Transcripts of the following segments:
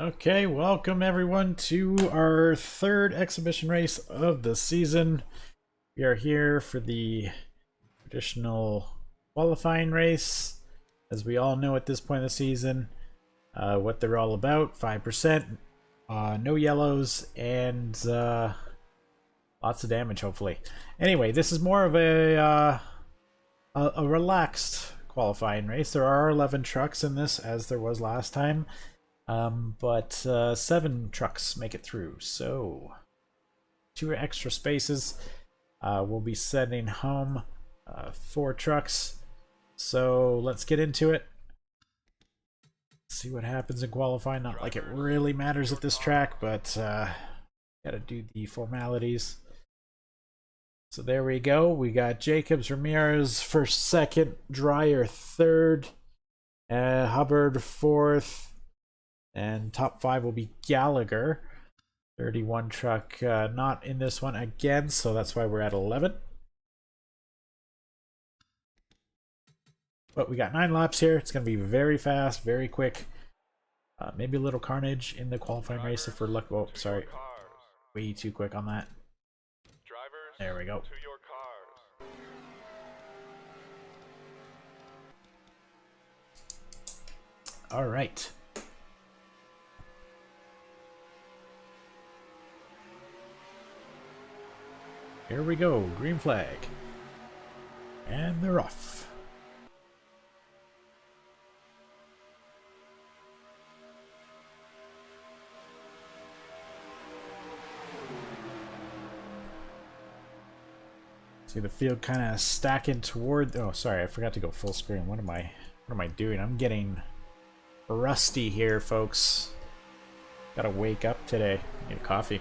Okay, welcome everyone to our third exhibition race of the season. We are here for the traditional qualifying race. As we all know at this point of the season, what they're all about: 5%, no yellows, and lots of damage, hopefully. Anyway, this is more of a relaxed qualifying race. There are 11 trucks in this, as there was last time. But 7 trucks make it through, so 2 extra spaces. We'll be sending home 4 trucks, so let's get into it. See what happens in qualifying. Not like it really matters at this track, but gotta do the formalities. So there we go. We got Jacobs, Ramirez first, second, Dreyer third, Hubbard fourth. And top 5 will be Gallagher. 31 truck not in this one again, so that's why we're at 11. But we got 9 laps here. It's going to be very fast, very quick. Maybe a little carnage in the qualifying race if we're lucky. Oh, sorry. Way too quick on that. There we go. All right. Here we go, green flag. And they're off. See the field kind of stacking toward. Oh, sorry, I forgot to go full screen. What am I doing? I'm getting rusty here, folks. Gotta wake up today. Need a coffee.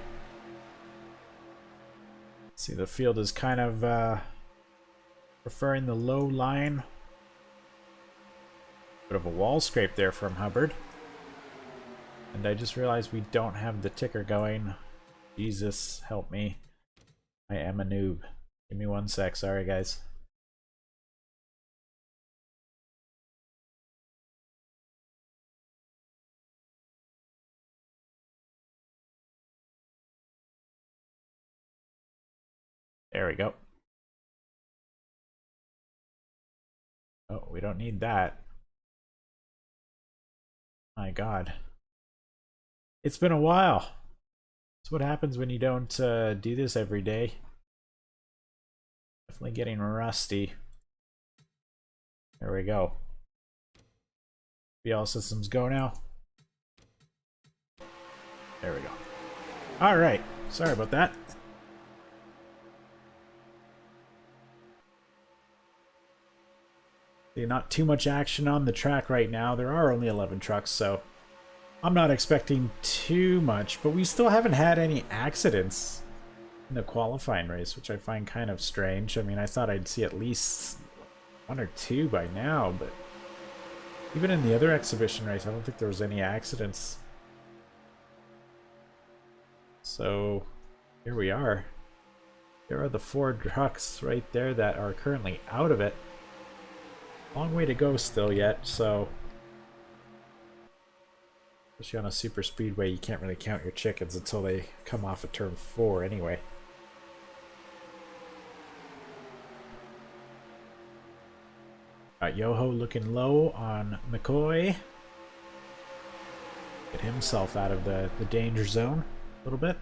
See, the field is kind of preferring the low line. Bit of a wall scrape there from Hubbard. And I just realized we don't have the ticker going. Jesus, help me. I am a noob. Give me 1 sec. Sorry, guys. There we go. Oh, we don't need that. My God. It's been a while. That's what happens when you don't do this every day. Definitely getting rusty. There we go. All systems go now. There we go. All right. Sorry about that. Not too much action on the track right now. There are only 11 trucks, so I'm not expecting too much, but we still haven't had any accidents in the qualifying race, which I find kind of strange. I mean, I thought I'd see at least 1 or 2 by now, but even in the other exhibition race, I don't think there was any accidents. So here we are. There are the 4 trucks right there that are currently out of it. Long way to go still yet, so especially on a super speedway, you can't really count your chickens until they come off of turn 4 anyway. Got Yoho looking low on McCoy. Get himself out of the danger zone a little bit.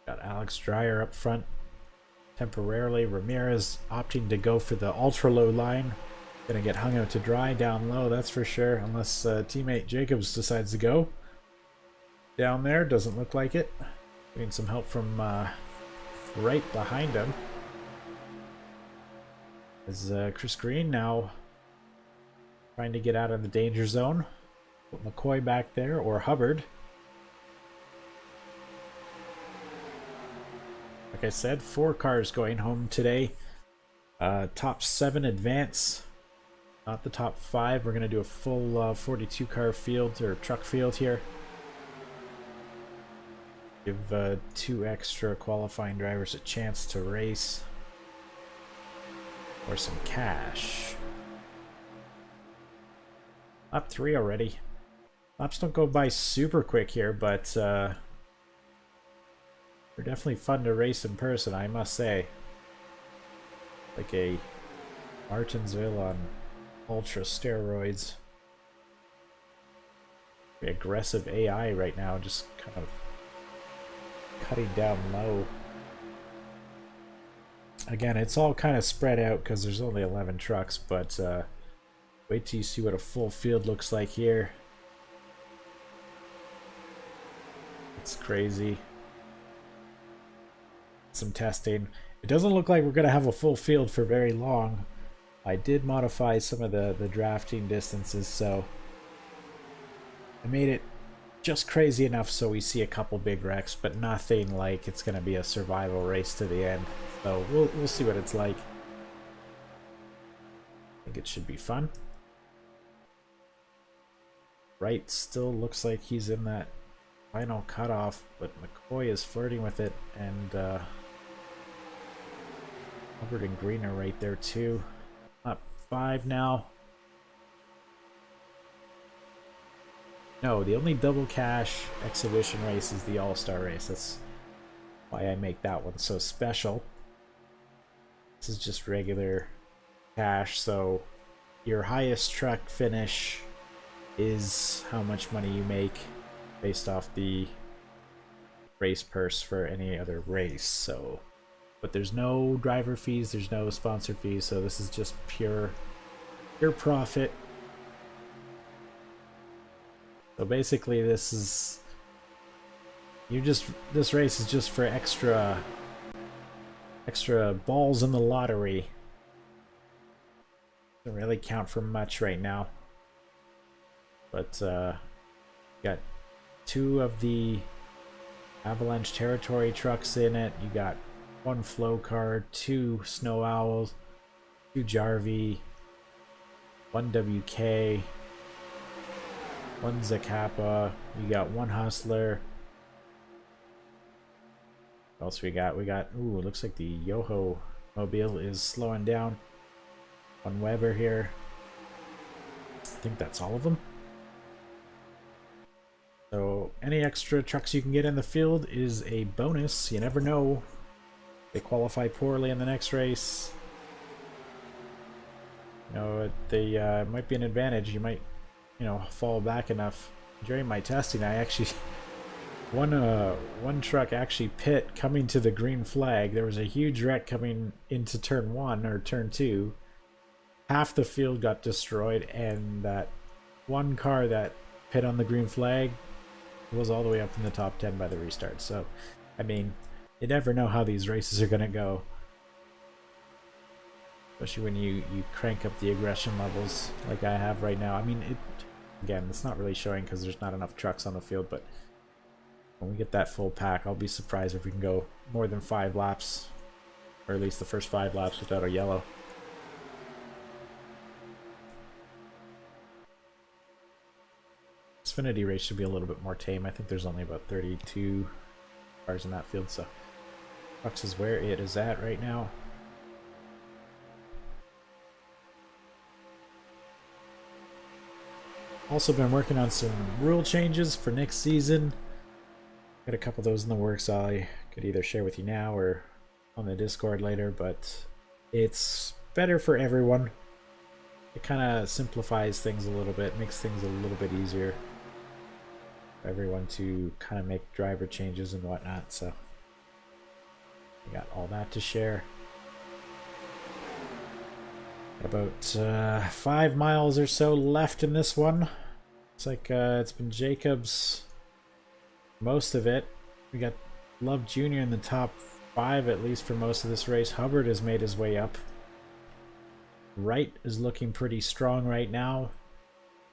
Got Alex Dreyer up front temporarily. Ramirez opting to go for the ultra low line. Gonna get hung out to dry down low, that's for sure, unless teammate Jacobs decides to go down there. Doesn't look like it. Getting some help from right behind him is Chris Green now trying to get out of the danger zone. Put McCoy back there, or Hubbard. Like I said, 4 cars going home today. Top 7 advance. Not the top 5. We're going to do a full 42 car field, or truck field here. Give 2 extra qualifying drivers a chance to race. Or some cash. Lap 3 already. Laps don't go by super quick here, but they're definitely fun to race in person, I must say. Like a Martinsville on ultra steroids. The aggressive AI right now, just kind of cutting down low. Again, it's all kind of spread out because there's only 11 trucks, but wait till you see what a full field looks like here. It's crazy. Some testing. It doesn't look like we're going to have a full field for very long. I did modify some of the drafting distances, so I made it just crazy enough so we see a couple big wrecks, but nothing like it's going to be a survival race to the end. So we'll see what it's like. I think it should be fun. Wright still looks like he's in that final cutoff, but McCoy is flirting with it, and Hubbard and Green are right there too. Up 5 now. No, the only double cash exhibition race is the All-Star race. That's why I make that one so special. This is just regular cash, so your highest truck finish is how much money you make based off the race purse for any other race. So, but there's no driver fees, there's no sponsor fees, so this is just pure profit. So basically this race is just for extra balls in the lottery. Doesn't really count for much right now. But got 2 of the Avalanche Territory trucks in it. You got 1 Flow Car, 2 Snow Owls, 2 Jarvie, 1 WK, 1 Zacapa. You got 1 Hustler. What else we got? We got, ooh, it looks like the Yoho Mobile is slowing down. 1 Weber here. I think that's all of them. So any extra trucks you can get in the field is a bonus. You never know. They qualify poorly in the next race. You know, they might be an advantage. You might, you know, fall back enough. During my testing, I actually one truck actually pit coming to the green flag. There was a huge wreck coming into turn 1 or turn 2. Half the field got destroyed, and that 1 car that pit on the green flag was all the way up in the top 10 by the restart. So, I mean, you never know how these races are going to go. Especially when you crank up the aggression levels like I have right now. I mean, again, it's not really showing because there's not enough trucks on the field, but when we get that full pack, I'll be surprised if we can go more than 5 laps, or at least the first 5 laps without a yellow. Xfinity race should be a little bit more tame. I think there's only about 32 cars in that field, so trucks is where it is at right now. Also been working on some rule changes for next season. Got a couple of those in the works I could either share with you now or on the Discord later, but it's better for everyone. It kind of simplifies things a little bit, makes things a little bit easier for everyone to kind of make driver changes and whatnot. So we got all that to share. About 5 miles or so left in this one. It's like it's been Jacob's most of it. We got Love Jr. in the top 5 at least for most of this race. Hubbard has made his way up. Wright is looking pretty strong right now.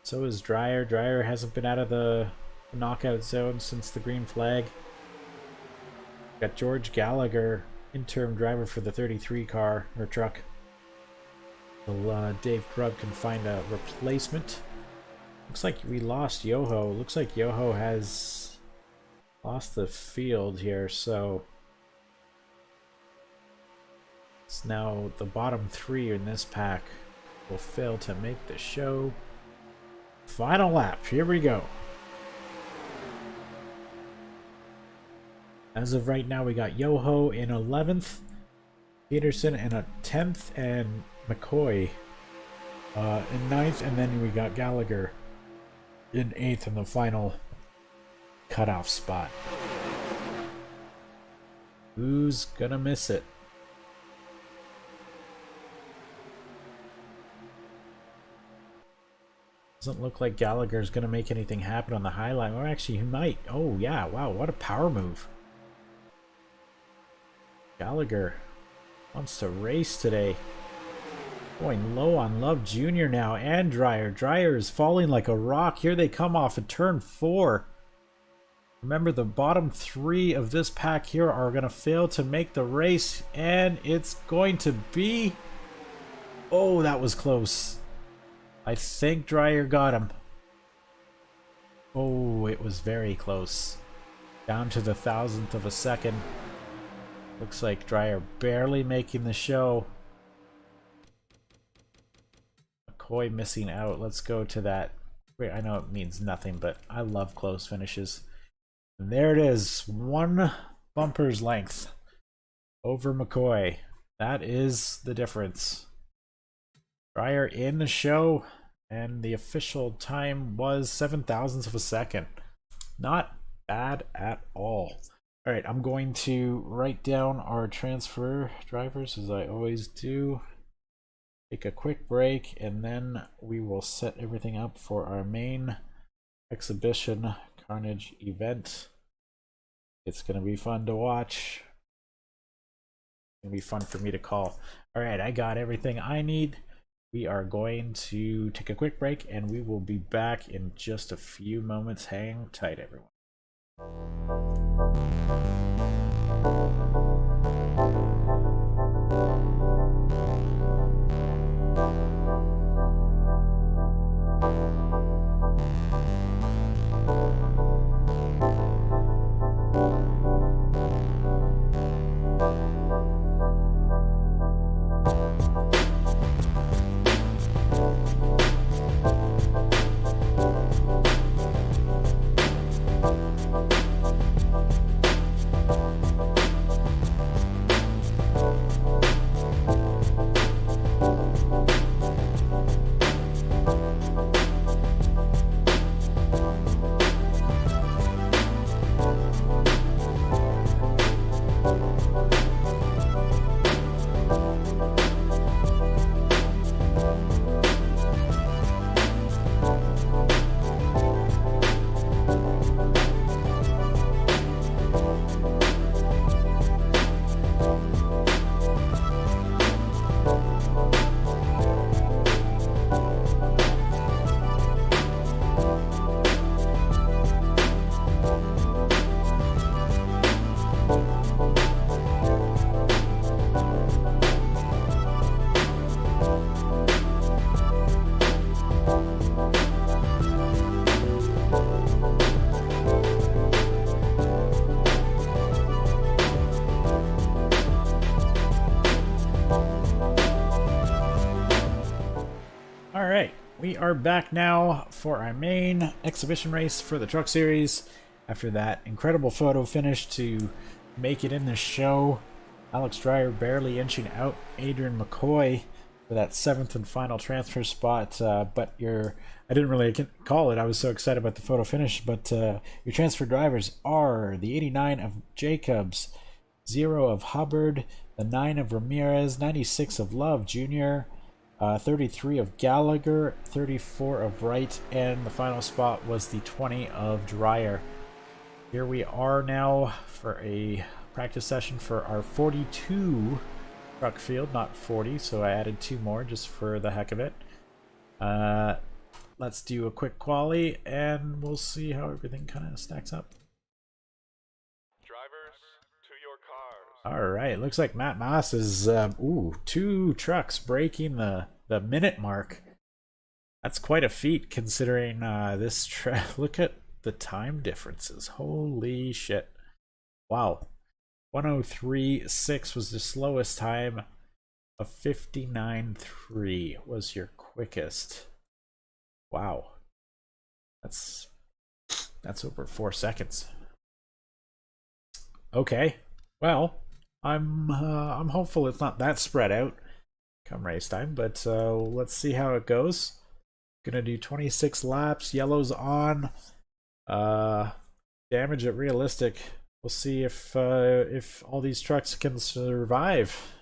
So is Dreyer. Dreyer hasn't been out of the knockout zone since the green flag. Got George Gallagher, interim driver for the 33 car or truck. Well, Dave Grubb can find a replacement. Looks like we lost Yoho. Looks like Yoho has lost the field here, so it's now the bottom 3 in this pack will fail to make the show. Final lap, here we go. As of right now, we got Yoho in 11th, Peterson in a 10th, and McCoy in 9th, and then we got Gallagher in 8th in the final cutoff spot. Who's gonna miss it? Doesn't look like Gallagher's gonna make anything happen on the high line. Or actually, he might. Oh yeah, wow, what a power move. Gallagher wants to race today. Going low on Love Jr. now, and Dreyer. Dreyer is falling like a rock. Here they come off of turn 4. Remember, the bottom 3 of this pack here are going to fail to make the race, and it's going to be... Oh, that was close. I think Dreyer got him. Oh, it was very close. Down to the 1,000th of a second. Looks like Dreyer barely making the show. McCoy missing out. Let's go to that. Wait, I know it means nothing, but I love close finishes. And there it is. 1 bumper's length over McCoy. That is the difference. Dryer in the show, and the official time was 7 thousandths of a second. Not bad at all. All right, I'm going to write down our transfer drivers as I always do. Take a quick break, and then we will set everything up for our main exhibition Carnage event. It's going to be fun to watch. It's going to be fun for me to call. All right, I got everything I need. We are going to take a quick break, and we will be back in just a few moments. Hang tight, everyone. We are back now for our main exhibition race for the Truck Series. After that incredible photo finish to make it in the show, Alex Dreyer barely inching out Adrian McCoy for that 7th and final transfer spot. I didn't really call it. I was so excited about the photo finish. But your transfer drivers are the 89 of Jacobs, 0 of Hubbard, the 9 of Ramirez, 96 of Love Jr., 33 of Gallagher, 34 of Wright, and the final spot was the 20 of Dreyer. Here we are now for a practice session for our 42 truck field, not 40, so I added 2 more just for the heck of it. Let's do a quick quali, and we'll see how everything kind of stacks up. All right, looks like Matt Moss is 2 trucks breaking the minute mark. That's quite a feat considering this look at the time differences. Holy shit. Wow. 103.6 was the slowest time. A 59.3 was your quickest. Wow. That's over 4 seconds. Okay. Well, I'm hopeful it's not that spread out come race time, but let's see how it goes. Gonna do 26 laps. Yellow's on. Damage at realistic. We'll see if all these trucks can survive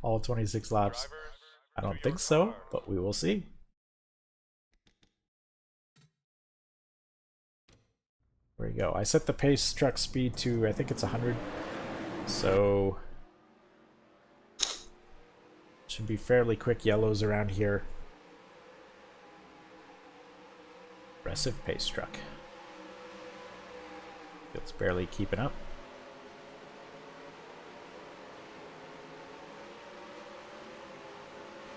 all 26 laps. I don't think so, but we will see. There we go. I set the pace truck speed to, I think it's 100. So should be fairly quick yellows around here. Aggressive pace truck. It's barely keeping up.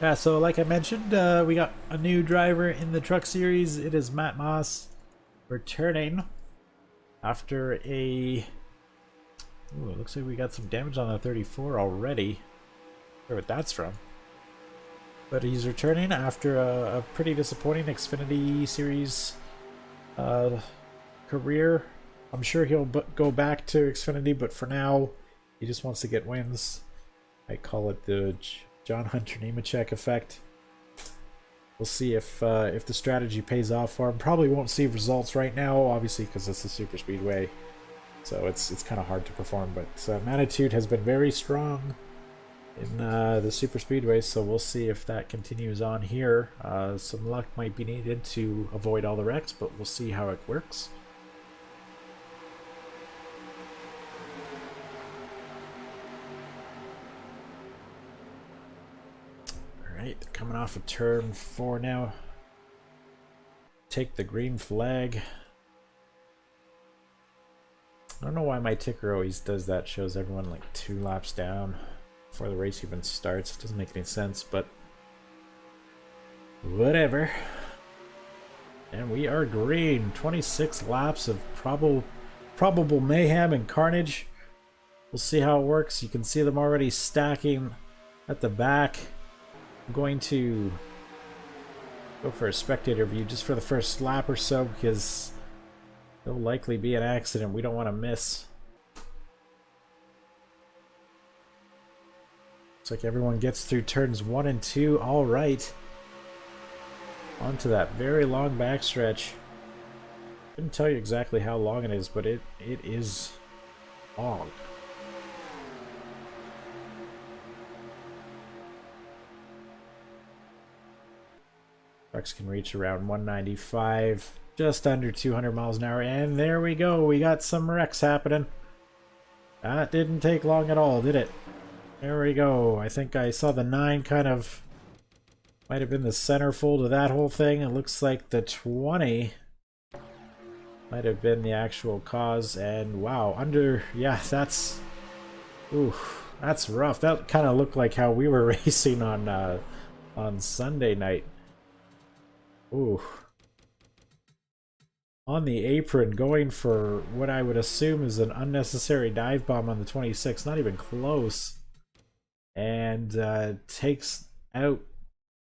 Yeah, so like I mentioned, we got a new driver in the Truck Series. It is Matt Moss returning after a... Ooh, it looks like we got some damage on the 34 already. Not sure what that's from. But he's returning after a pretty disappointing Xfinity Series career. I'm sure he'll go back to Xfinity, but for now, he just wants to get wins. I call it the John Hunter Nemechek effect. We'll see if the strategy pays off for him. Probably won't see results right now, obviously, because it's a super speedway, so it's kind of hard to perform. But Manitude has been very strong in the super speedways, so we'll see if that continues on here. Some luck might be needed to avoid all the wrecks, but we'll see how it works. Alright, coming off of turn 4 now. Take the green flag. I don't know why my ticker always does that, shows everyone like 2 laps down before the race even starts. It doesn't make any sense, but whatever. And we are green. 26 laps of probable mayhem and carnage. We'll see how it works. You can see them already stacking at the back. I'm going to go for a spectator view just for the first lap or so, because there'll likely be an accident we don't want to miss. Looks like everyone gets through turns 1 and 2. All right. Onto that very long backstretch. Couldn't tell you exactly how long it is, but it is long. Trucks can reach around 195, just under 200 miles an hour, and there we go. We got some wrecks happening. That didn't take long at all, did it? There we go. I think I saw the 9 kind of might have been the centerfold of that whole thing. It looks like the 20 might have been the actual cause, and wow, yeah, that's, ooh, that's rough. That kind of looked like how we were racing on Sunday night. Ooh. On the apron, going for what I would assume is an unnecessary dive bomb on the 26, not even close. And takes out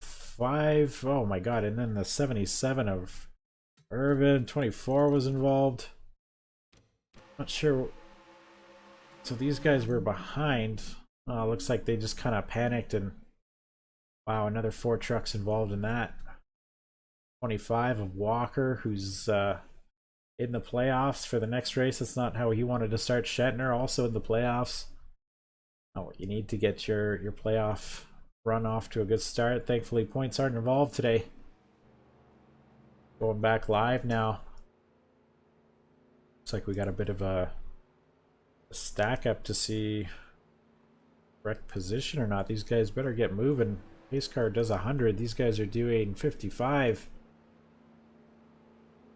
5, oh my god, and then the 77 of Irvin, 24 was involved. Not sure. So these guys were behind. Looks like they just kind of panicked, and wow, another 4 trucks involved in that. 25 of Walker, who's in the playoffs for the next race. That's not how he wanted to start. Shetner also in the playoffs. Oh, you need to get your playoff run off to a good start. Thankfully, points aren't involved today. Going back live now. Looks like we got a bit of a stack up to see correct position or not. These guys better get moving. Pace car does 100. These guys are doing 55.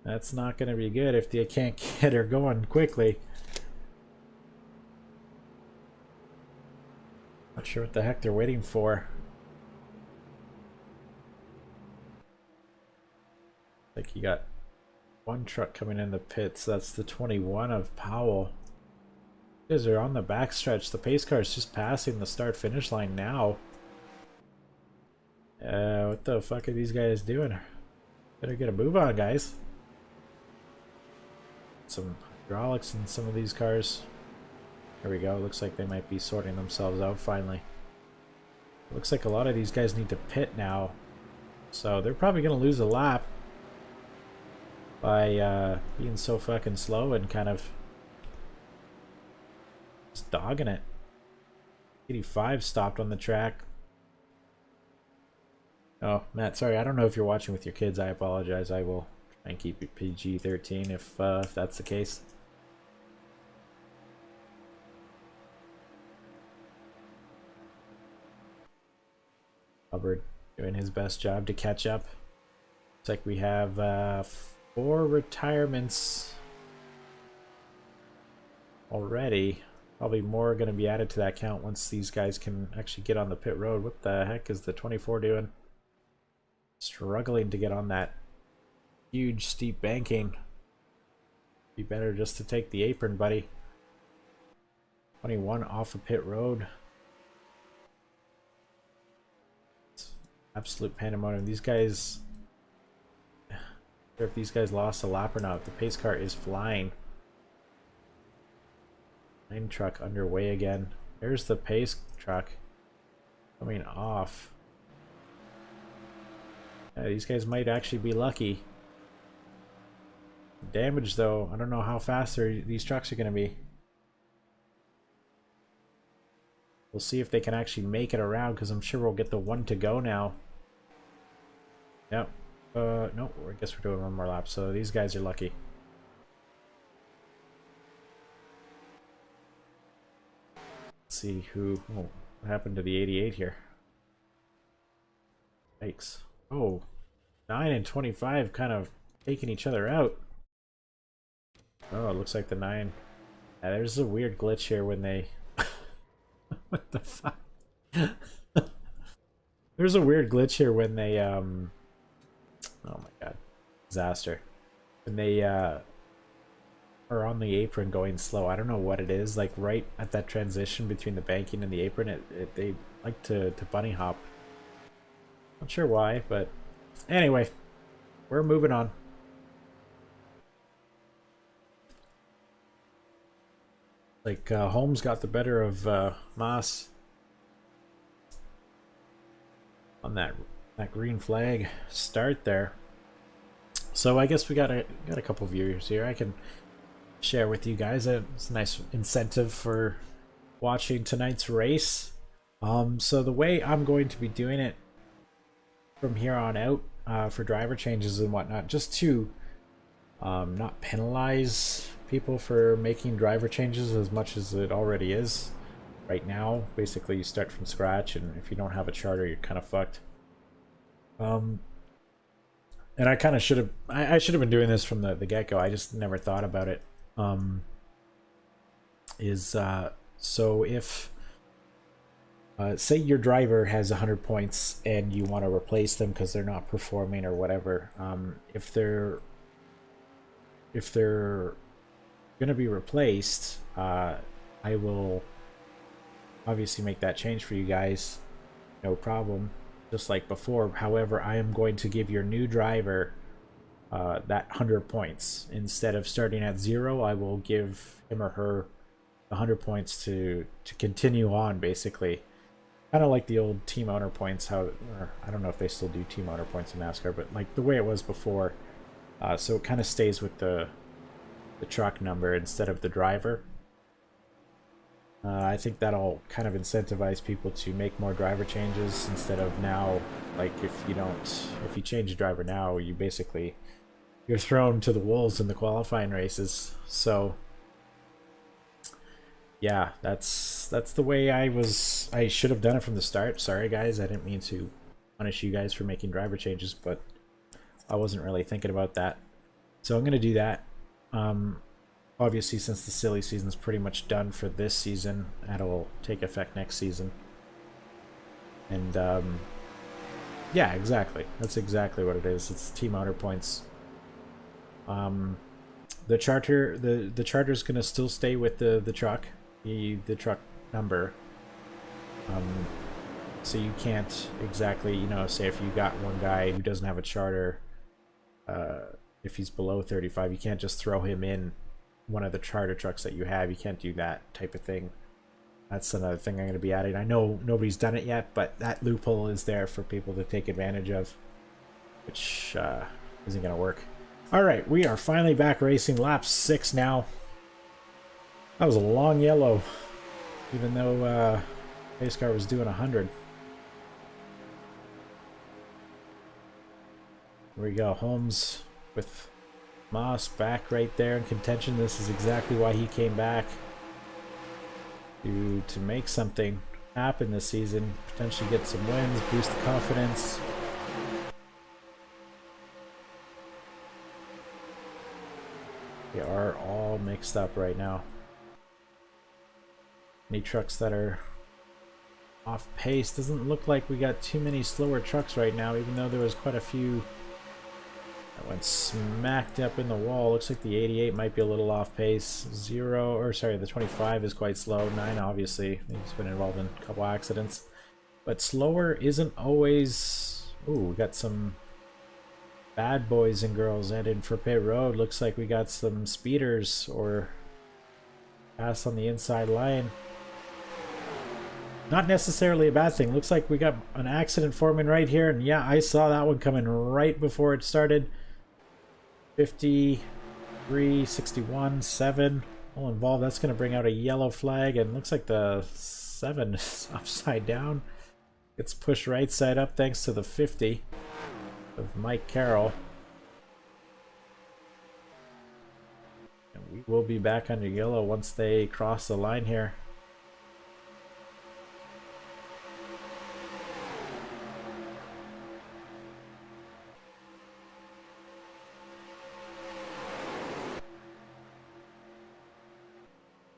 That's not going to be good if they can't get her going quickly. Not sure what the heck they're waiting for. Like you got 1 truck coming in the pits. That's the 21 of Powell. You guys are on the backstretch. The pace car is just passing the start-finish line now. What the fuck are these guys doing? Better get a move on, guys. Some hydraulics in some of these cars. There we go. Looks like they might be sorting themselves out finally. Looks like a lot of these guys need to pit now. So they're probably going to lose a lap by being so fucking slow and kind of just dogging it. 85 stopped on the track. Oh, Matt, sorry. I don't know if you're watching with your kids. I apologize. I will try and keep it PG-13 if that's the case. Hubbard doing his best job to catch up. Looks like we have 4 retirements already. Probably more going to be added to that count once these guys can actually get on the pit road. What the heck is the 24 doing? Struggling to get on that huge steep banking. Be better just to take the apron, buddy. 21 off of pit road. It's absolute pandemonium. These guys, I don't know if these guys lost a lap or not. The pace car is flying. 9 truck underway again. There's the pace truck coming off. These guys might actually be lucky. Damage, though, I don't know how fast these trucks are going to be. We'll see if they can actually make it around, because I'm sure we'll get the one to go now. Yep. No, I guess we're doing one more lap, so these guys are lucky. Let's see who... Oh, what happened to the 88 here? Yikes. Oh, 9 and 25 kind of taking each other out. Oh, it looks like the 9... Yeah, there's a weird glitch here when they... What the fuck? There's a weird glitch here when they, oh my god. Disaster. When they, are on the apron going slow. I don't know what it is. Like, right at that transition between the banking and the apron, they like to bunny hop. Not sure why, but... Anyway, we're moving on. Like, Holmes got the better of Moss on that green flag start there. So I guess we got a couple viewers here I can share with you guys. It's a nice incentive for watching tonight's race. So the way I'm going to be doing it from here on out for driver changes and whatnot, just to not penalize people for making driver changes as much as it already is right now. Basically, you start from scratch, and if you don't have a charter, you're kind of fucked. And I kind of should have I should have been doing this from the get-go. I just never thought about it. So if say your driver has 100 points and you want to replace them because they're not performing or whatever, if they're going to be replaced, I will obviously make that change for you guys, no problem, just like before. However, I am going to give your new driver that 100 points. Instead of starting at 0, I will give him or her 100 points to continue on, basically. Kind of like the old team owner points, or I don't know if they still do team owner points in NASCAR, but like the way it was before. So it kind of stays with the truck number instead of the driver. I think that'll kind of incentivize people to make more driver changes instead of now. Like if you change a driver now, you're thrown to the wolves in the qualifying races. So yeah, that's the way I should have done it from the start. Sorry guys, I didn't mean to punish you guys for making driver changes, but I wasn't really thinking about that. So I'm gonna do that. Obviously, since the silly season's pretty much done for this season, that'll take effect next season. And yeah, exactly. That's exactly what it is. It's team owner points. The charter's gonna still stay with the truck, the truck number. So you can't exactly, say if you got one guy who doesn't have a charter, if he's below 35, you can't just throw him in one of the charter trucks that you have. You can't do that type of thing. That's another thing I'm going to be adding. I know nobody's done it yet, but that loophole is there for people to take advantage of, which isn't going to work. Alright, we are finally back racing. Lap 6 now. That was a long yellow, even though pace car was doing 100. Here we go. Holmes with Moss back right there in contention. This is exactly why he came back, to make something happen this season, potentially get some wins, boost the confidence. They are all mixed up right now. Any trucks that are off pace. Doesn't look like we got too many slower trucks right now, even though there was quite a few that went smacked up in the wall. Looks like the 88 might be a little off pace. The 25 is quite slow. 9, obviously, he's been involved in a couple accidents. But slower isn't always... Ooh, we got some bad boys and girls heading for pit road. Looks like we got some speeders or pass on the inside line. not necessarily a bad thing. Looks like we got an accident forming right here, and yeah, I saw that one coming right before it started. 53, 61, 7 all involved. That's going to bring out a yellow flag, and looks like the 7 is upside down. Gets pushed right side up thanks to the 50 of Mike Carroll. And we will be back under yellow once they cross the line here.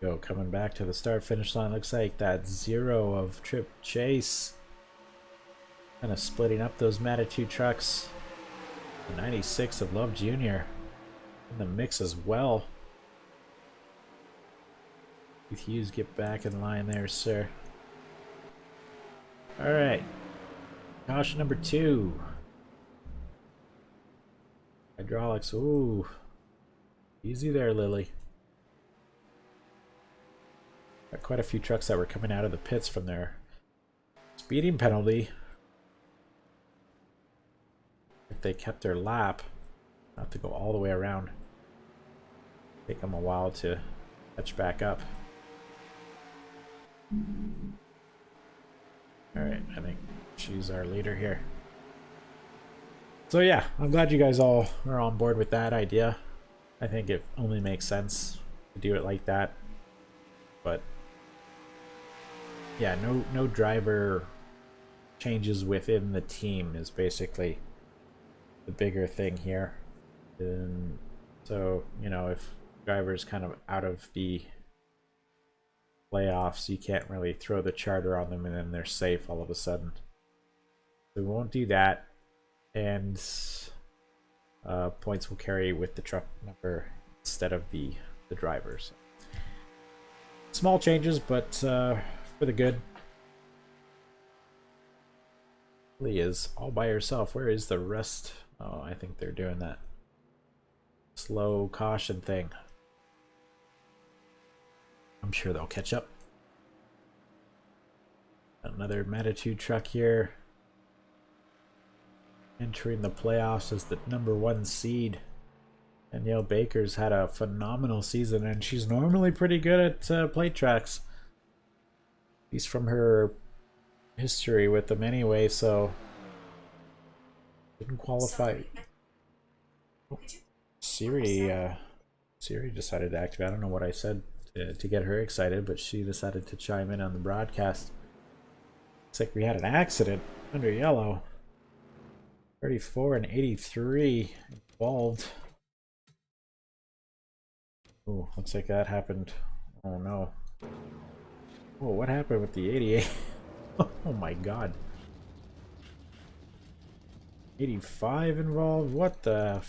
Go coming back to the start finish line. Looks like that 0 of Trip Chase kind of splitting up those Manitou trucks. The 96 of Love Jr. in the mix as well. Keith Hughes, get back in line there, sir. Alright. Caution number 2. Hydraulics. Ooh. Easy there, Lily. Got quite a few trucks that were coming out of the pits from their speeding penalty. If they kept their lap, not to go all the way around. Take them a while to catch back up. Alright, I think she's our leader here. So yeah, I'm glad you guys all are on board with that idea. I think it only makes sense to do it like that. But yeah, no driver changes within the team is basically the bigger thing here. And so, you know, if driver's kind of out of the playoffs, you can't really throw the charter on them and then they're safe all of a sudden. So we won't do that. And points will carry with the truck number instead of the drivers. Small changes, but for the good. Lee is all by herself. Where is the rest? Oh, I think they're doing that slow caution thing. I'm sure they'll catch up. Another Manitou truck here. Entering the playoffs as the #1 seed. Danielle Baker's had a phenomenal season, and she's normally pretty good at plate tracks. At least from her history with them anyway, so didn't qualify. Oh, Siri decided to activate. I don't know what I said to get her excited, but she decided to chime in on the broadcast. Looks like we had an accident under yellow. 34 and 83 involved. Oh, looks like that happened. Oh no. Oh, what happened with the 88? Oh my god. 85 involved? What the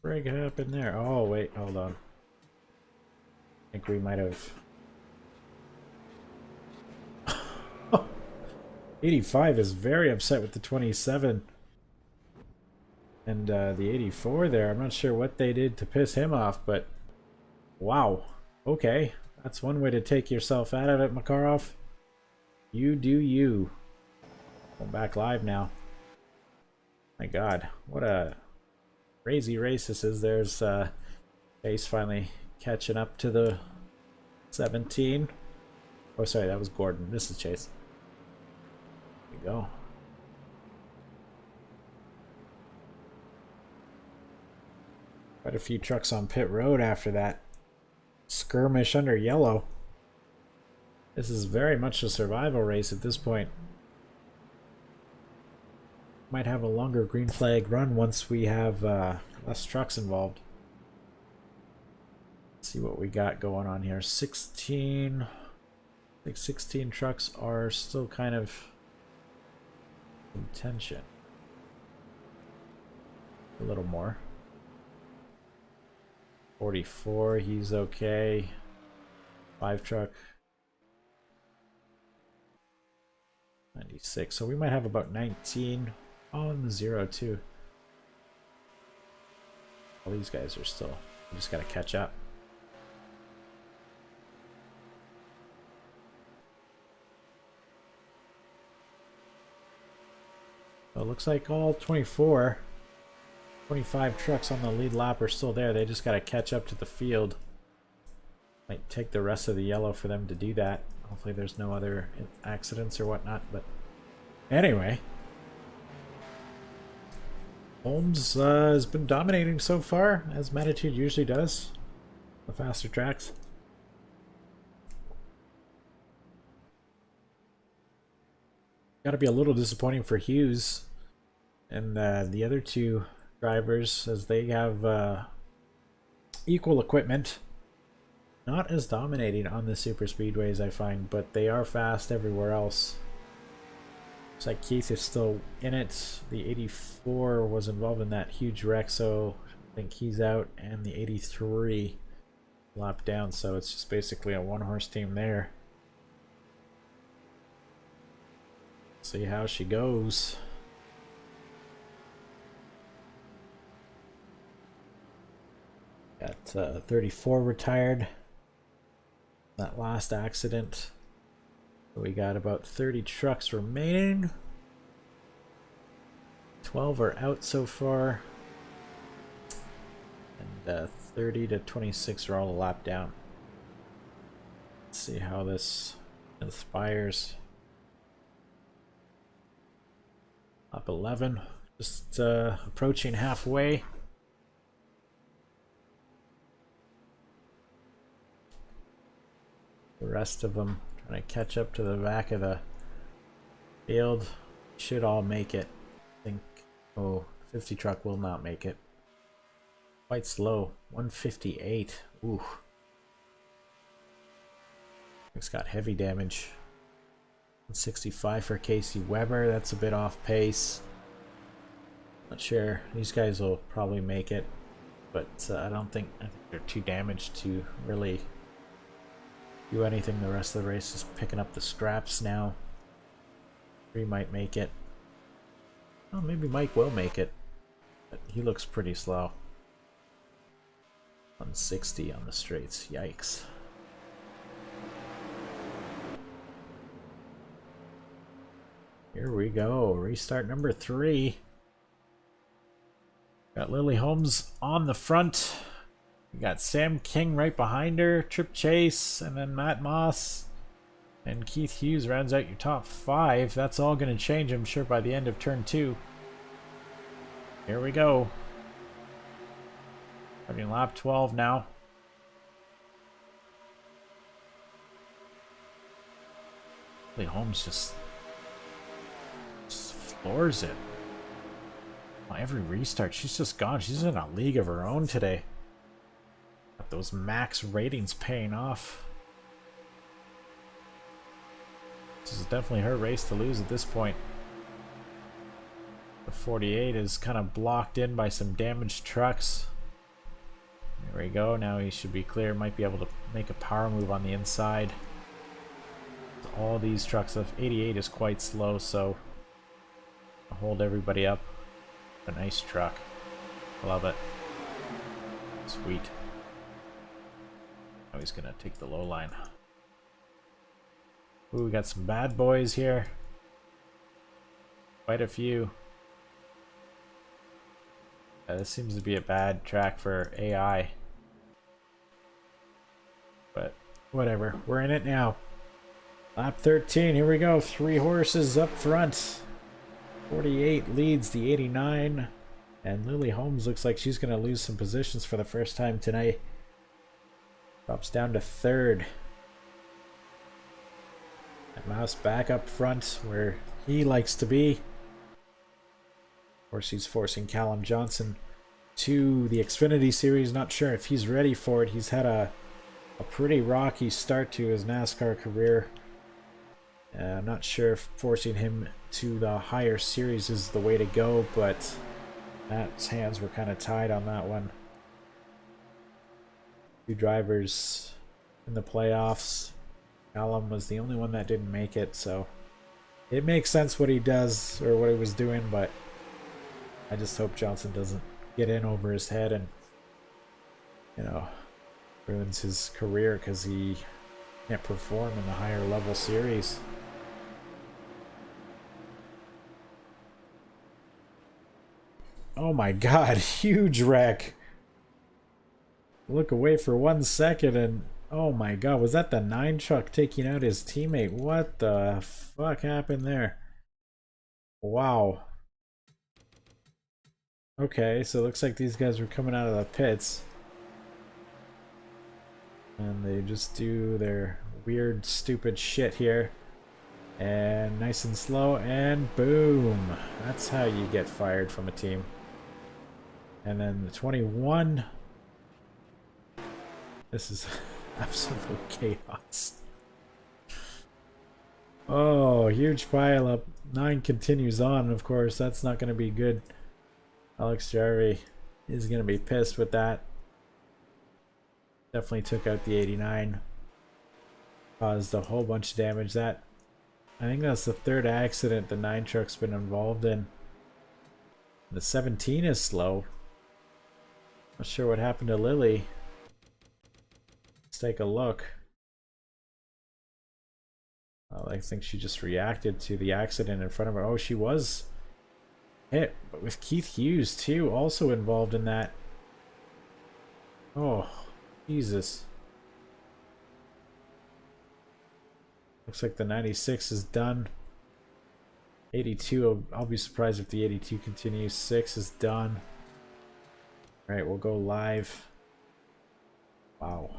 frig happened there? Oh wait, hold on. I think we might have... 85 is very upset with the 27. And the 84 there, I'm not sure what they did to piss him off, but wow. Okay, that's one way to take yourself out of it, Makarov. You do you. Going back live now. My god, what a crazy race this is. There's Chase finally catching up to the 17. Oh, sorry, that was Gordon. This is Chase. There we go. Quite a few trucks on pit road after that skirmish under yellow. This is very much a survival race at this point. Might have a longer green flag run once we have less trucks involved. Let's see what we got going on here. 16. I think 16 trucks are still kind of in tension. A little more. 44, he's okay. 5 truck. 96. So we might have about 19 on the 0 too. All these guys are still, we just gotta catch up. So it looks like all 25 trucks on the lead lap are still there. They just got to catch up to the field. Might take the rest of the yellow for them to do that. Hopefully there's no other accidents or whatnot, but anyway. Holmes has been dominating so far, as Matitude usually does. The faster tracks. Got to be a little disappointing for Hughes and the other two drivers, as they have equal equipment. Not as dominating on the super speedways, I find, but they are fast everywhere else. Looks like Keith is still in it. The 84 was involved in that huge wreck, so I think he's out, and the 83 lap down, so it's just basically a one-horse team there. See how she goes. Got 34 retired. That last accident. We got about 30 trucks remaining. 12 are out so far. And 30 to 26 are all a lap down. Let's see how this inspires. Up 11, just approaching halfway. The rest of them trying to catch up to the back of the field. Should all make it. I think, 50 truck will not make it. Quite slow, 158. Ooh. It's got heavy damage. 165 for Casey Weber. That's a bit off pace. Not sure. These guys will probably make it, but I think they're too damaged to really do anything. The rest of the race is picking up the scraps now. 3 might make it. Well, maybe Mike will make it, but he looks pretty slow. 160 on the straights. Yikes. Here we go. Restart number 3. Got Lily Holmes on the front. We got Sam King right behind her, Trip Chase, and then Matt Moss. And Keith Hughes rounds out your top 5. That's all going to change, I'm sure, by the end of turn 2. Here we go. Starting lap 12 now. Lily Holmes just floors it. Every restart, she's just gone. She's in a league of her own today. Got those max ratings paying off. This is definitely her race to lose at this point. The 48 is kind of blocked in by some damaged trucks. There we go. Now he should be clear. Might be able to make a power move on the inside. All these trucks, the 88 is quite slow, so hold everybody up. A nice truck. Love it. Sweet. Now he's gonna take the low line. Ooh, we got some bad boys here. Quite a few. This seems to be a bad track for AI. But whatever. We're in it now. Lap 13. Here we go. 3 horses up front. 48 leads the 89, and Lily Holmes looks like she's going to lose some positions for the first time tonight. Drops down to 3rd. And Mouse back up front where he likes to be. Of course, he's forcing Callum Johnson to the Xfinity Series. Not sure if he's ready for it. He's had a pretty rocky start to his NASCAR career. I'm not sure if forcing him to the higher series is the way to go, but Matt's hands were kind of tied on that one. 2 drivers in the playoffs. Callum was the only one that didn't make it, so it makes sense what he does, or what he was doing, but I just hope Johnson doesn't get in over his head and, you know, ruins his career because he can't perform in the higher level series. Oh my god, huge wreck. Look away for 1 second and oh my god, was that the 9 truck taking out his teammate? What the fuck happened there? Wow. Okay, so it looks like these guys were coming out of the pits. And they just do their weird, stupid shit here. And nice and slow, and boom. That's how you get fired from a team. And then the 21. This is absolute chaos. Oh, huge pile up. 9 continues on, of course. That's not going to be good. Alex Jarvie is going to be pissed with that. Definitely took out the 89. Caused a whole bunch of damage. That, I think that's the 3rd accident the 9 truck's been involved in. The 17 is slow. Not sure what happened to Lily. Let's take a look. Well, I think she just reacted to the accident in front of her. Oh, she was hit, but with Keith Hughes too, also involved in that. Oh, Jesus. Looks like the 96 is done. 82, I'll be surprised if the 82 continues. 6 is done. Alright, we'll go live. Wow.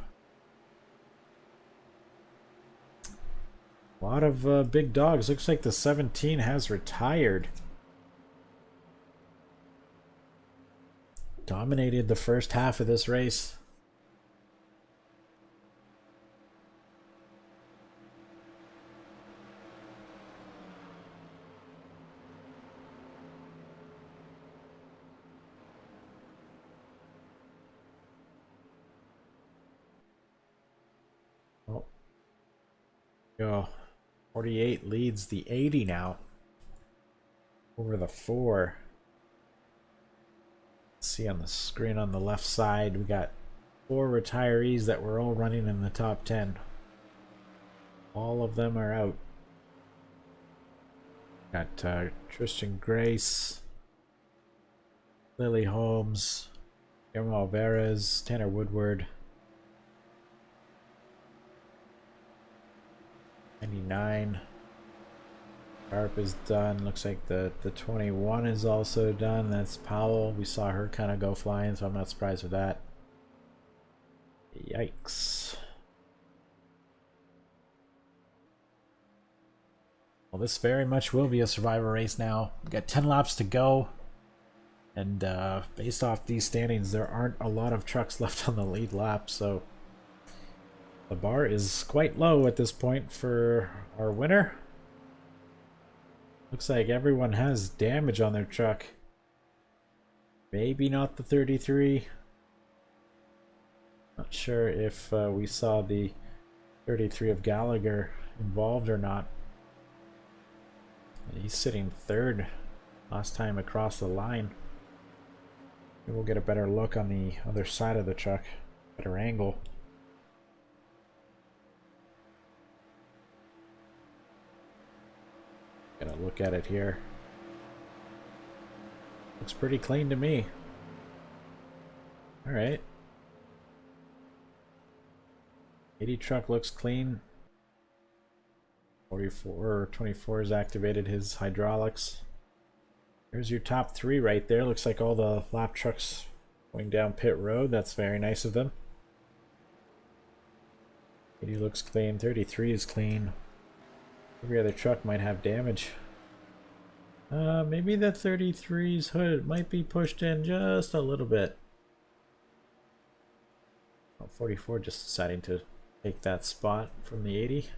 A lot of big dogs. Looks like the 17 has retired. Dominated the first half of this race. Oh. Go. 48 leads the 80 now. Over the 4. See on the screen on the left side, we got 4 retirees that were all running in the top 10. All of them are out. Got Tristan Grace, Lily Holmes, Guillermo Alvarez, Tanner Woodward, 99. Sharp is done. Looks like the 21 is also done. That's Powell. We saw her kind of go flying, so I'm not surprised with that. Yikes. Well, this very much will be a survivor race now. We've got 10 laps to go. And based off these standings, there aren't a lot of trucks left on the lead lap, so the bar is quite low at this point for our winner. Looks like everyone has damage on their truck. Maybe not the 33. Not sure if we saw the 33 of Gallagher involved or not. He's sitting 3rd last time across the line. Maybe we'll get a better look on the other side of the truck. Better angle. Gonna look at it here. Looks pretty clean to me. Alright. 80 truck looks clean. 24 has activated his hydraulics. There's your top 3 right there. Looks like all the lap trucks going down pit road. That's very nice of them. 80 looks clean. 33 is clean. Every other truck might have damage. Maybe the 33's hood might be pushed in just a little bit. Oh, 44 just deciding to take that spot from the 80.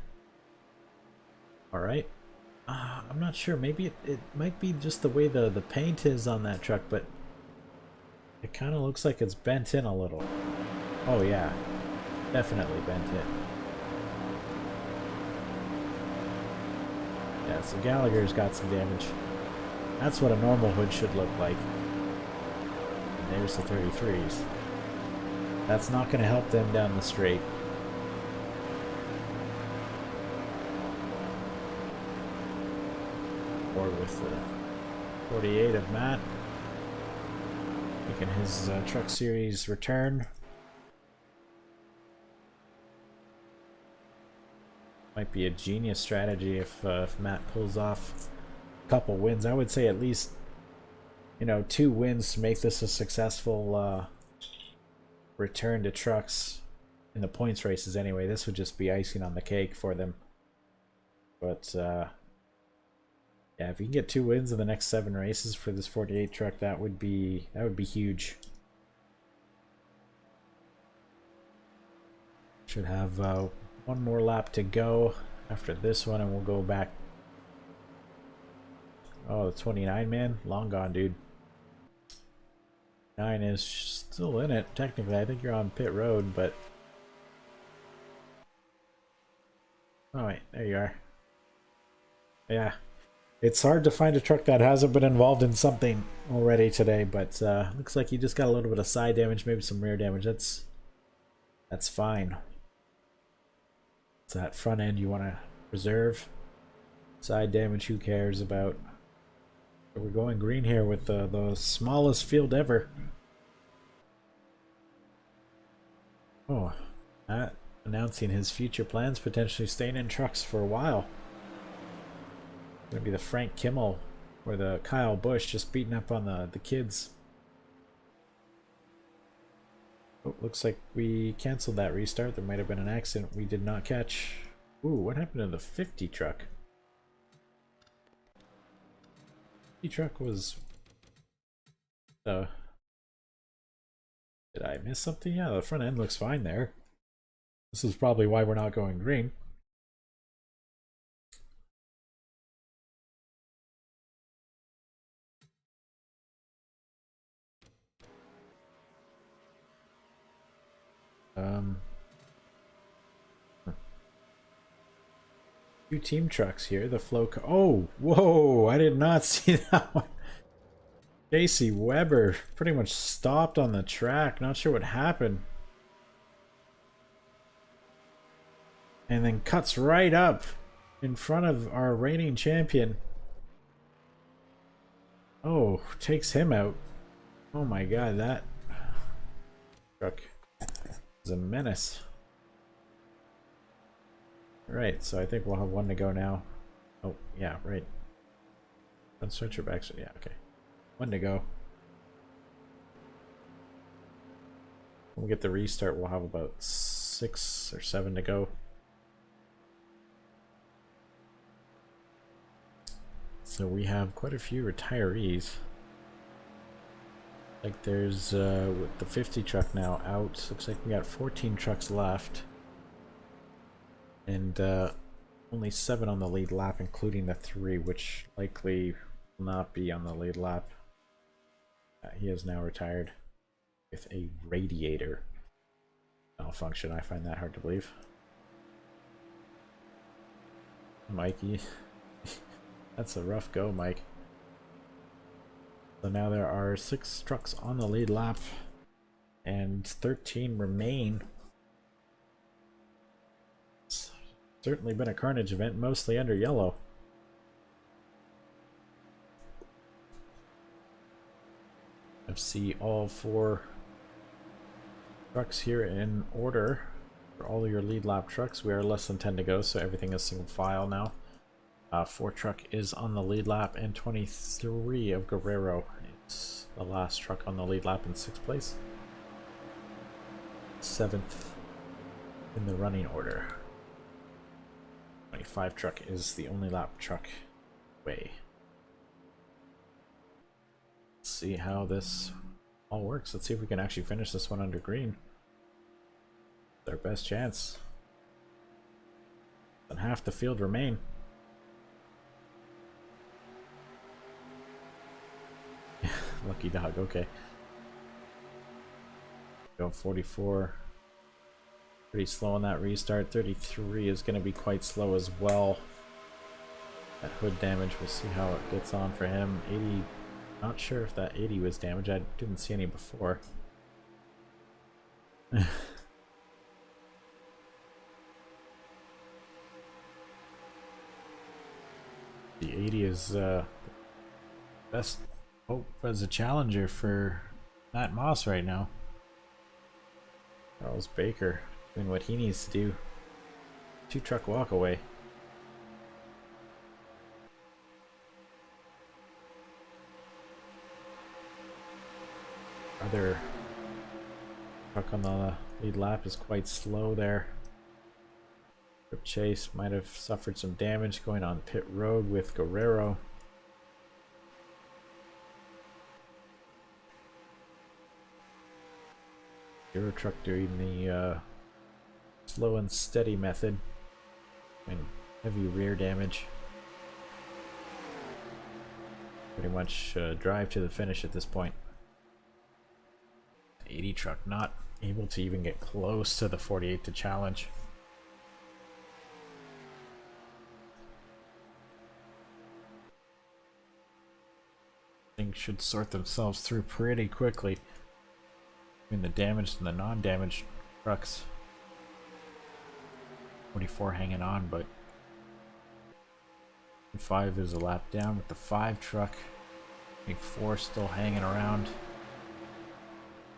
Alright. I'm not sure. Maybe it might be just the way the paint is on that truck, but it kind of looks like it's bent in a little. Oh yeah. Definitely bent in. Yeah, so Gallagher's got some damage. That's what a normal hood should look like. And there's the 33s. That's not going to help them down the straight. Or with the 48 of Matt. making his truck series return. Might be a genius strategy if Matt pulls off a couple wins. I would say at least, you know, 2 wins to make this a successful return to trucks in the points races anyway. This would just be icing on the cake for them. But yeah, if you can get 2 wins in the next 7 races for this 48 truck, that would be huge. Should have 1 more lap to go after this one, and we'll go back. Oh, the 29 man, long gone, dude. 9 is still in it technically. I think you're on pit road, but oh wait, there you are. Yeah, it's hard to find a truck that hasn't been involved in something already today, but looks like you just got a little bit of side damage, maybe some rear damage. That's fine. It's that front end you want to preserve. Side damage, who cares about? We're going green here with the smallest field ever. Oh, Matt announcing his future plans, potentially staying in trucks for a while. Gonna be the Frank Kimmel or the Kyle Busch, just beating up on the kids. Oh, looks like we canceled that restart. There might have been an accident we did not catch. Ooh, what happened to the 50 truck? 50 truck was... did I miss something? Yeah, the front end looks fine there. This is probably why we're not going green. Two team trucks here. The oh, whoa! I did not see that one. JC Weber pretty much stopped on the track. Not sure what happened. And then cuts right up in front of our reigning champion. Oh, takes him out. Oh my god, that truck is a menace. Right, so I think we'll have 1 to go now. Oh, yeah, right. Front stretcher back. Yeah, okay. 1 to go. When we get the restart, we'll have about 6 or 7 to go. So we have quite a few retirees. Like there's with the 50 truck now out, looks like we got 14 trucks left. And only 7 on the lead lap, including the 3, which likely will not be on the lead lap. He is now retired with a radiator malfunction. I find that hard to believe. Mikey. That's a rough go, Mike. So now there are 6 trucks on the lead lap and 13 remain. It's certainly been a carnage event, mostly under yellow. I see all 4 trucks here in order for all your lead lap trucks. We are less than 10 to go, so everything is single file now. 4 truck is on the lead lap, and 23 of Guerrero is the last truck on the lead lap in 6th place. 7th in the running order. 25 truck is the only lap truck way. Let's see how this all works. Let's see if we can actually finish this one under green. It's our best chance. And half the field remain. Lucky dog, okay. Go 44. Pretty slow on that restart. 33 is going to be quite slow as well. That hood damage, we'll see how it gets on for him. 80, not sure if that 80 was damaged. I didn't see any before. The 80 is best hope as a challenger for Matt Moss right now. Charles Baker doing what he needs to do. 2-truck walk away. Other truck on the lead lap is quite slow there. Trip Chase might have suffered some damage going on pit road with Guerrero. Euro truck doing the slow and steady method and heavy rear damage. Pretty much drive to the finish at this point. 80 truck not able to even get close to the 48 to challenge. Things should sort themselves through pretty quickly. The damaged and the non-damaged trucks. 44 hanging on, but 5 is a lap down with the 5 truck. 24 still hanging around.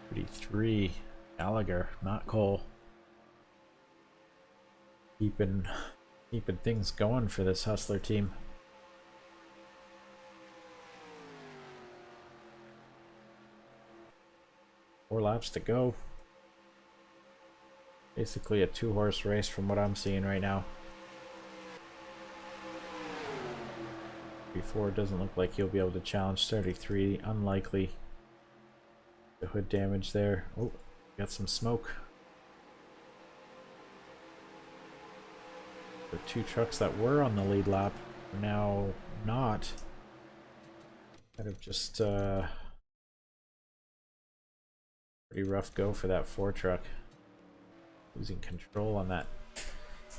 33 Gallagher, not Cole. Keeping things going for this Hustler team. Four laps to go. Basically a 2-horse race from what I'm seeing right now. Before it doesn't look like he'll be able to challenge 33. Unlikely. The hood damage there. Oh, got some smoke. The 2 trucks that were on the lead lap are now not. Kind of just pretty rough go for that 4 truck. Losing control on that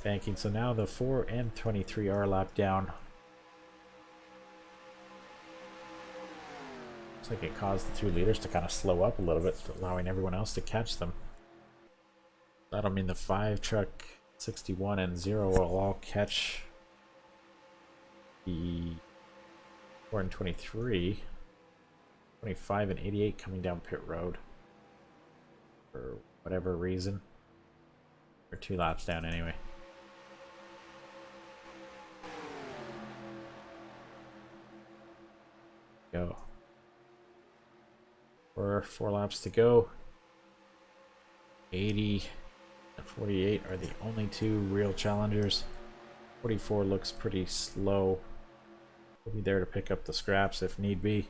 banking. So now the 4 and 23 are lap down. Looks like it caused the 2 leaders to kind of slow up a little bit, allowing everyone else to catch them. That'll mean the 5 truck, 61 and 0 will all catch the 4 and 23. 25 and 88 coming down pit road. For whatever reason. We're 2 laps down anyway. Go. 4 laps to go. 80 and 48 are the only 2 real challengers. 44 looks pretty slow. We'll be there to pick up the scraps if need be.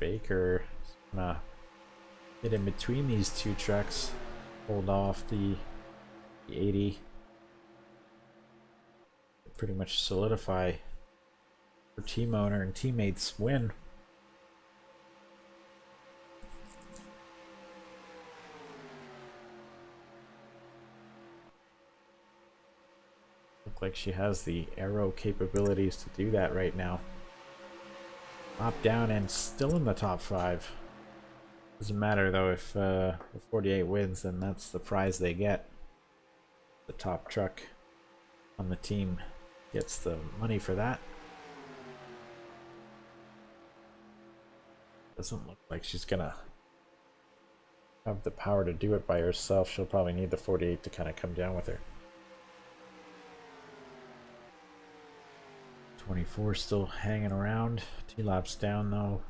Baker is gonna get in between these 2 trucks, hold off the 80, pretty much solidify for team owner and teammates win. Look like she has the aero capabilities to do that right now. Lap down and still in the top 5. Doesn't matter though if the 48 wins, then that's the prize they get. The top truck on the team gets the money for that. Doesn't look like she's gonna have the power to do it by herself. She'll probably need the 48 to kind of come down with her. 24 still hanging around. 2 laps down though.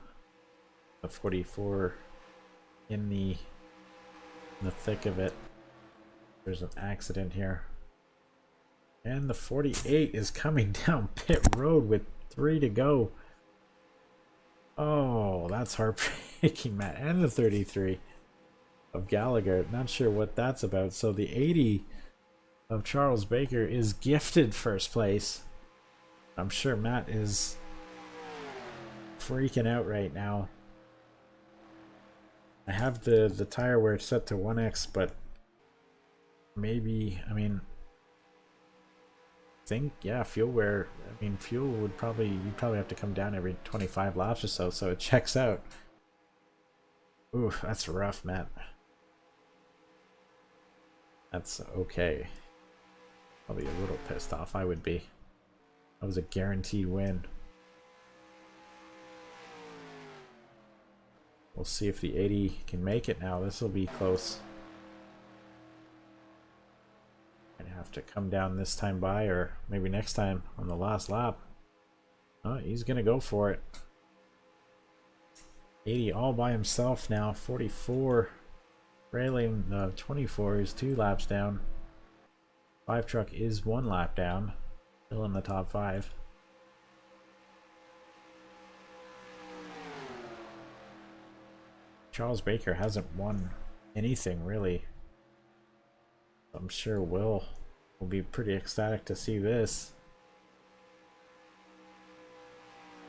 The 44 in the thick of it. There's an accident here. And the 48 is coming down pit road with 3 to go. Oh, that's heartbreaking, Matt. And the 33 of Gallagher. Not sure what that's about. So the 80 of Charles Baker is gifted first place. I'm sure Matt is freaking out right now. I have the tire where it's set to 1x, but maybe, I mean, yeah, fuel wear, I mean, fuel would probably, you'd probably have to come down every 25 laps or so, so it checks out. Ooh, that's rough, Matt. That's okay. Probably a little pissed off. I would be. That was a guaranteed win. We'll see if the 80 can make it now. This will be close. Gonna have to come down this time by, or maybe next time on the last lap. Oh, he's gonna go for it. 80 all by himself now. 44 trailing 24 is 2 laps down. 5 truck is 1 lap down. Still in the top 5. Charles Baker hasn't won anything really. I'm sure Will be pretty ecstatic to see this.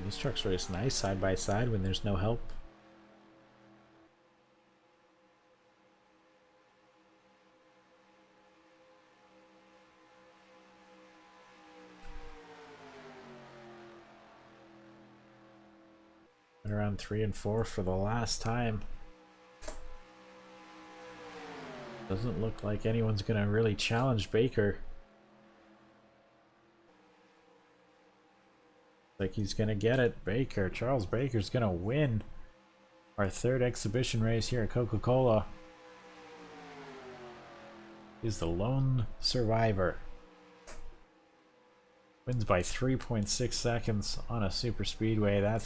These trucks race nice side by side when there's no help. Been around 3 and 4 for the last time. Doesn't look like anyone's gonna really challenge Baker. Like he's gonna get it. Baker, Charles Baker's gonna win our 3rd exhibition race here at Coca-Cola. He's the lone survivor. Wins by 3.6 seconds on a super speedway. That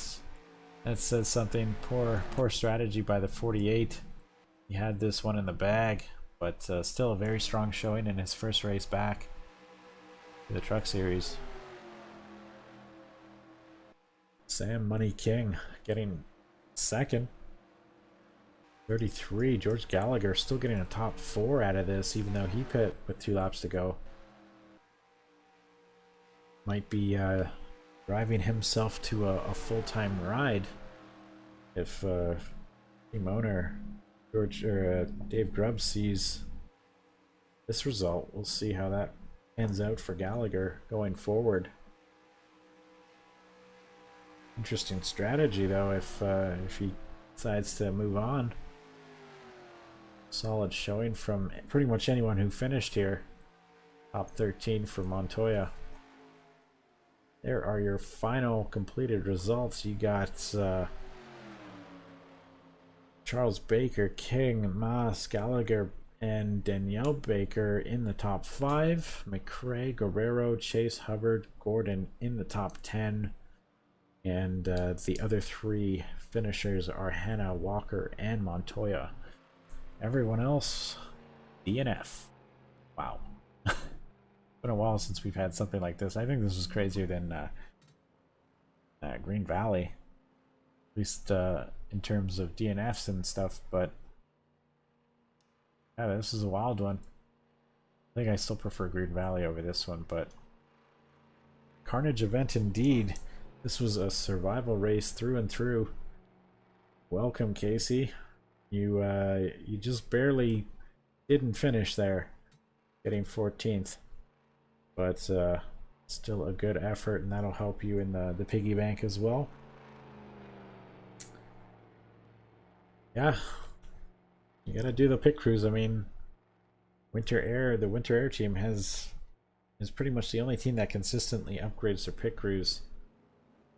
says something. Poor strategy by the 48. He had this one in the bag, but still a very strong showing in his first race back to the Truck Series. Sam Money King getting 2nd. 33. George Gallagher still getting a top 4 out of this, even though he pit with 2 laps to go. Might be driving himself to a full-time ride if team owner Dave Grubbs sees this result. We'll see how that ends out for Gallagher going forward. Interesting strategy though if he decides to move on. Solid showing from pretty much anyone who finished here. Top 13 for Montoya. There are your final completed results. You got Charles Baker, King, Maas, Gallagher, and Danielle Baker in the top 5. McRae, Guerrero, Chase, Hubbard, Gordon in the top 10. And the other 3 finishers are Hannah, Walker, and Montoya. Everyone else, DNF. Wow. Been a while since we've had something like this. I think this was crazier than Green Valley, at least in terms of DNFs and stuff. But yeah, this is a wild one. I think I still prefer Green Valley over this one, but carnage event indeed. This was a survival race through and through. Welcome, Casey. You just barely didn't finish there, getting 14th. But still a good effort, and that'll help you in the piggy bank as well. Yeah, you gotta do the pit crews. I mean, the Winter Air team is pretty much the only team that consistently upgrades their pit crews.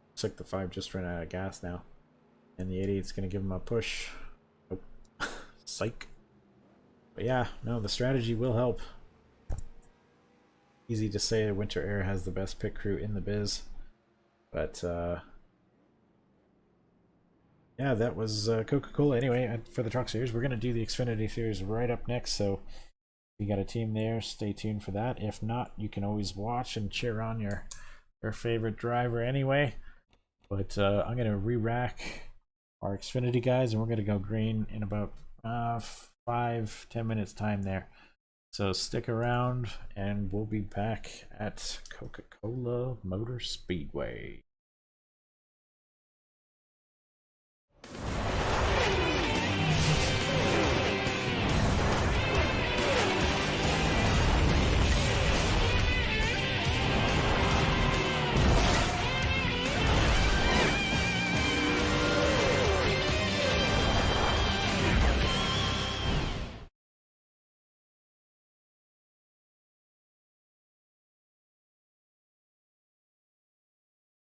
Looks like the 5 just ran out of gas now, and the 88's gonna give them a push. Oh, psych. But yeah, no, the strategy will help. Easy to say Winter Air has the best pit crew in the biz, but yeah, that was Coca-Cola. Anyway, for the Truck Series, we're going to do the Xfinity Series right up next, so if you got a team there, stay tuned for that. If not, you can always watch and cheer on your favorite driver anyway. But I'm going to re-rack our Xfinity guys, and we're going to go green in about 5-10 minutes time there. So stick around, and we'll be back at Coca-Cola Motor Speedway.